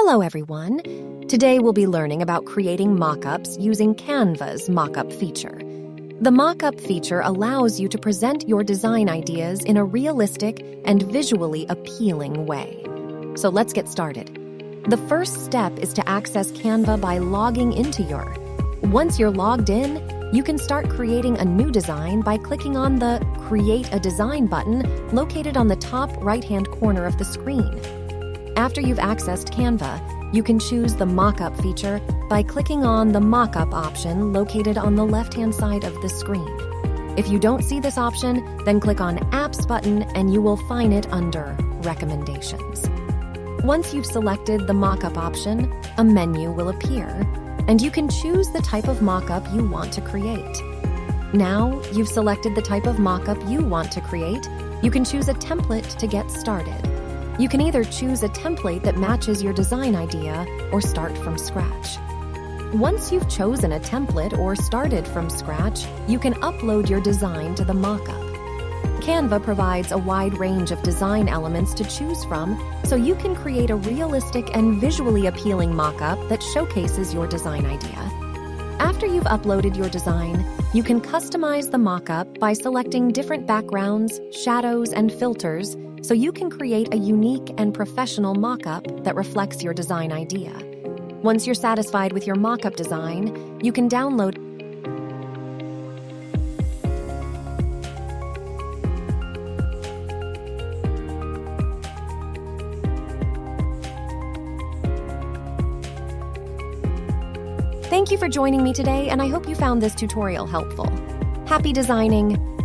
Hello everyone! Today we'll be learning about creating mockups using Canva's mockup feature. The mockup feature allows you to present your design ideas in a realistic and visually appealing way. So let's get started. The first step is to access Canva by logging into your. Once you're logged in, you can start creating a new design by clicking on the Create a Design button located on the top right-hand corner of the screen. After you've accessed Canva, you can choose the mockup feature by clicking on the mockup option located on the left-hand side of the screen. If you don't see this option, then click on Apps button and you will find it under Recommendations. Once you've selected the mockup option, a menu will appear, and you can choose the type of mockup you want to create. Now you've selected the type of mockup you want to create, you can choose a template to get started. You can either choose a template that matches your design idea or start from scratch. Once you've chosen a template or started from scratch, you can upload your design to the mockup. Canva provides a wide range of design elements to choose from, so you can create a realistic and visually appealing mockup that showcases your design idea. After you've uploaded your design, you can customize the mockup by selecting different backgrounds, shadows, and filters, so you can create a unique and professional mockup that reflects your design idea. Once you're satisfied with your mockup design, you can download. Thank you for joining me today, and I hope you found this tutorial helpful. Happy designing!